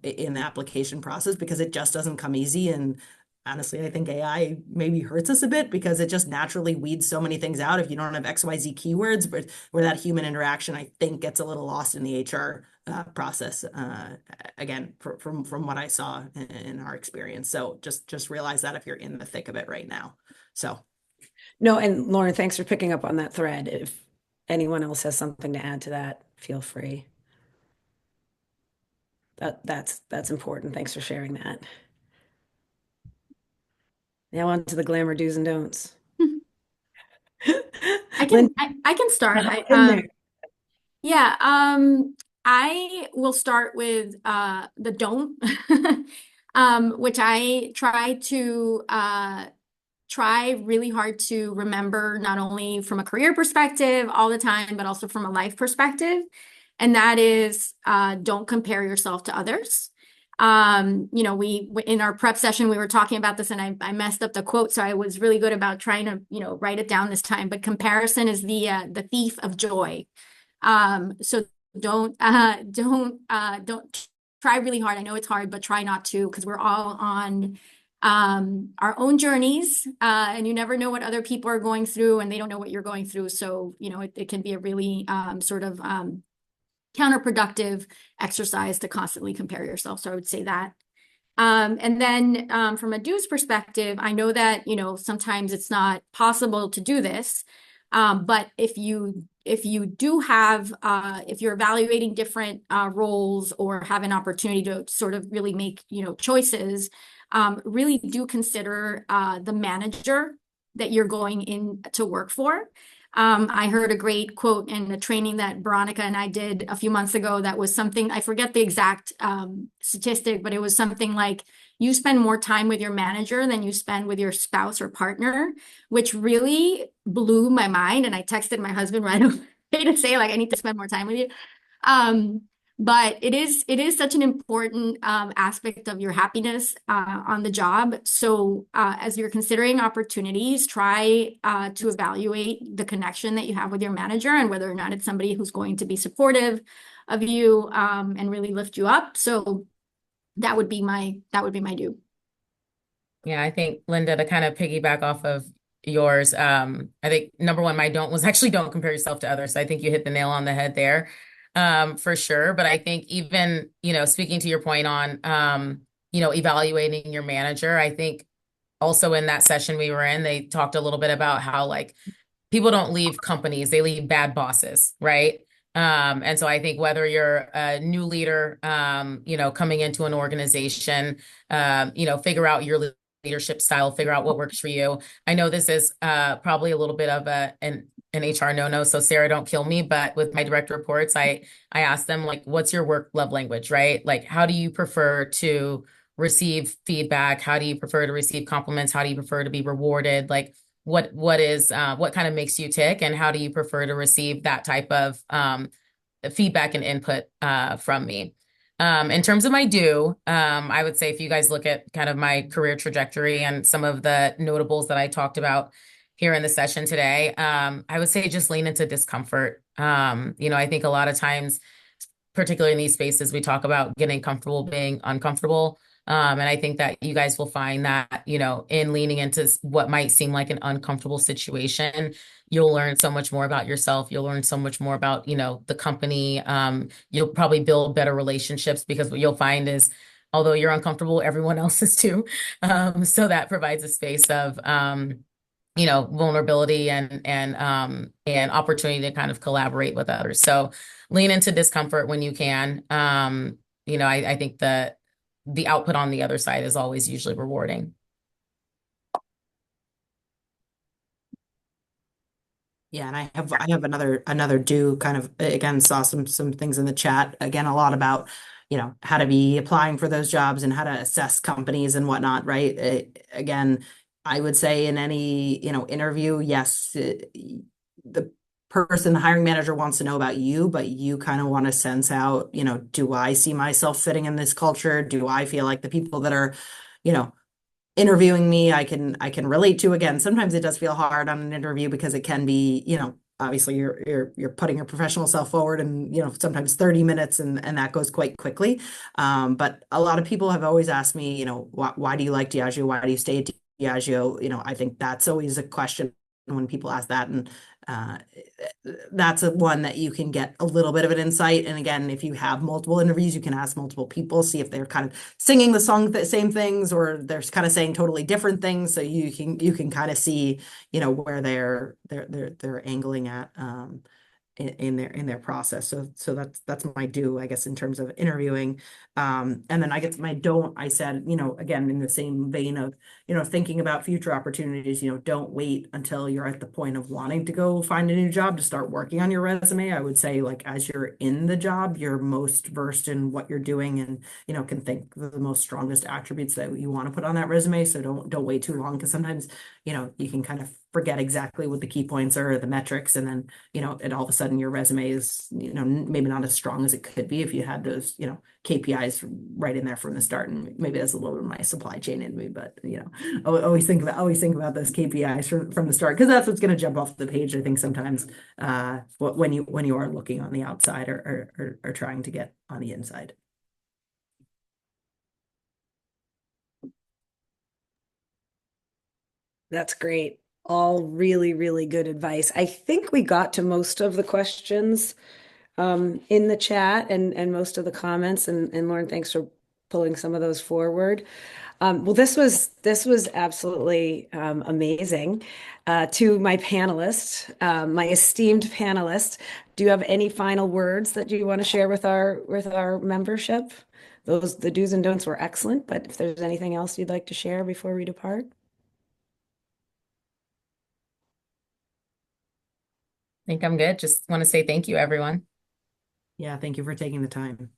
Speaker 4: in the application process, because it just doesn't come easy. And honestly, I think AI maybe hurts us a bit because it just naturally weeds so many things out if you don't have XYZ keywords, but where that human interaction, I think, gets a little lost in the HR process. Again, from what I saw in our experience. So just realize that if you're in the thick of it right now. So.
Speaker 1: No, and Lauren, thanks for picking up on that thread. If anyone else has something to add to that, feel free. That's important. Thanks for sharing that. Now on to the glamour do's and don'ts.
Speaker 5: I
Speaker 1: Lynn,
Speaker 5: can start.
Speaker 1: in there.
Speaker 5: Yeah, I will start with the don't, which I try really hard to remember, not only from a career perspective all the time, but also from a life perspective. And that is, don't compare yourself to others. We in our prep session, we were talking about this, and I messed up the quote, so I was really good about trying to, write it down this time. But comparison is the thief of joy. So don't try really hard. I know it's hard, but try not to, because we're all on our own journeys, and you never know what other people are going through, and they don't know what you're going through. So, it can be a really sort of counterproductive exercise to constantly compare yourself. So I would say that. And then from a dues perspective, I know that, sometimes it's not possible to do this. But if you do have, if you're evaluating different roles or have an opportunity to sort of really make, choices, really do consider the manager that you're going in to work for. I heard a great quote in a training that Veronica and I did a few months ago that was something, I forget the exact statistic, but it was something like, you spend more time with your manager than you spend with your spouse or partner, which really blew my mind. And I texted my husband right away to say, like, I need to spend more time with you. But it is such an important aspect of your happiness on the job. So as you're considering opportunities, try to evaluate the connection that you have with your manager and whether or not it's somebody who's going to be supportive of you and really lift you up. So that would be my do.
Speaker 3: Yeah, I think, Linda, to kind of piggyback off of yours, I think number one, my don't was actually don't compare yourself to others. I think you hit the nail on the head there, for sure. But I think even, speaking to your point on, evaluating your manager, I think also in that session we were in, they talked a little bit about how like people don't leave companies, they leave bad bosses, right? And so I think whether you're a new leader, coming into an organization, figure out your leadership style, figure out what works for you. I know this is probably a little bit of an HR no-no, so Sarah, don't kill me, but with my direct reports, I ask them, like, what's your work love language, right? Like, how do you prefer to receive feedback? How do you prefer to receive compliments? How do you prefer to be rewarded? Like, what kind of makes you tick, and how do you prefer to receive that type of feedback and input from me? In terms of my I would say if you guys look at kind of my career trajectory and some of the notables that I talked about here in the session today, I would say just lean into discomfort. I think a lot of times, particularly in these spaces, we talk about getting comfortable being uncomfortable. And I think that you guys will find that, in leaning into what might seem like an uncomfortable situation, you'll learn so much more about yourself. You'll learn so much more about, the company. You'll probably build better relationships, because what you'll find is, although you're uncomfortable, everyone else is too. So that provides a space of, vulnerability and opportunity to kind of collaborate with others. So lean into discomfort when you can. I think the output on the other side is always usually rewarding.
Speaker 4: Yeah, and I have another do kind of, again, saw some things in the chat, again, a lot about, how to be applying for those jobs and how to assess companies and whatnot, right? Again, I would say in any, interview, yes, the person, the hiring manager wants to know about you, but you kind of want to sense out, do I see myself fitting in this culture? Do I feel like the people that are, interviewing me, I can relate to? Again, sometimes it does feel hard on an interview because it can be, obviously you're putting your professional self forward, and sometimes 30 minutes, and that goes quite quickly. But a lot of people have always asked me, why do you like Diageo? Why do you stay at Diageo? I think that's always a question when people ask that, and uh, that's one that you can get a little bit of an insight. And again, if you have multiple interviews, you can ask multiple people, see if they're kind of singing the same things, or they're kind of saying totally different things. So you can kind of see, where they're angling at in their process. So that's my do, I guess, in terms of interviewing. And then I guess my don't, I said, again, in the same vein of, thinking about future opportunities, don't wait until you're at the point of wanting to go find a new job to start working on your resume. I would say, like, as you're in the job, you're most versed in what you're doing, and, can think the most strongest attributes that you want to put on that resume. So don't wait too long, because sometimes, you can kind of forget exactly what the key points are, or the metrics, and then, and all of a sudden your resume is, maybe not as strong as it could be if you had those, KPIs right in there from the start. And maybe that's a little bit of my supply chain in me, but, always think about those KPIs from the start, because that's what's going to jump off the page, I think, sometimes, when you are looking on the outside, or trying to get on the inside.
Speaker 1: That's great. All really, really good advice. I think we got to most of the questions in the chat, and most of the comments. And Lauren, thanks for pulling some of those forward. Well, this was absolutely amazing. To my panelists, my esteemed panelists, do you have any final words that you want to share with our membership? The do's and don'ts were excellent, but if there's anything else you'd like to share before we depart?
Speaker 3: I think I'm good. Just want to say thank you, everyone.
Speaker 4: Yeah, thank you for taking the time.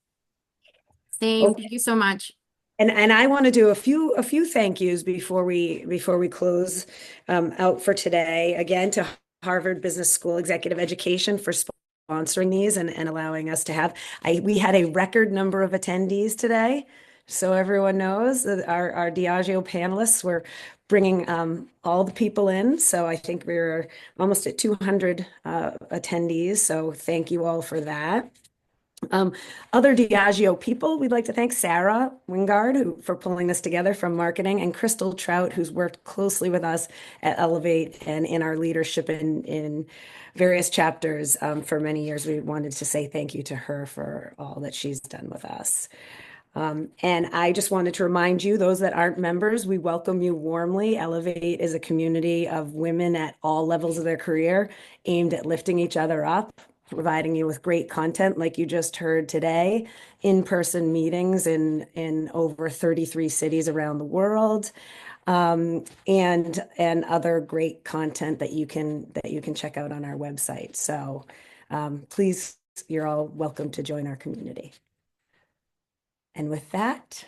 Speaker 5: Same.
Speaker 1: Okay.
Speaker 5: Thank you so much.
Speaker 1: And I want to do a few thank yous before we close out for today. Again, to Harvard Business School Executive Education for sponsoring these, and allowing us to have. We had a record number of attendees today, so everyone knows that our Diageo panelists were bringing all the people in. So I think we were almost at 200 attendees. So thank you all for that. Other Diageo people, we'd like to thank Sarah Wingard for pulling this together from marketing, and Crystal Trout, who's worked closely with us at Elevate and in our leadership in various chapters for many years. We wanted to say thank you to her for all that she's done with us. And I just wanted to remind you, those that aren't members, we welcome you warmly. Elevate is a community of women at all levels of their career, aimed at lifting each other up, providing you with great content like you just heard today, in-person meetings in over 33 cities around the world. and other great content that you can check out on our website. So please, you're all welcome to join our community. And with that,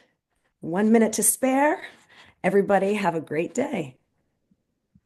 Speaker 1: 1 minute to spare. Everybody have a great day.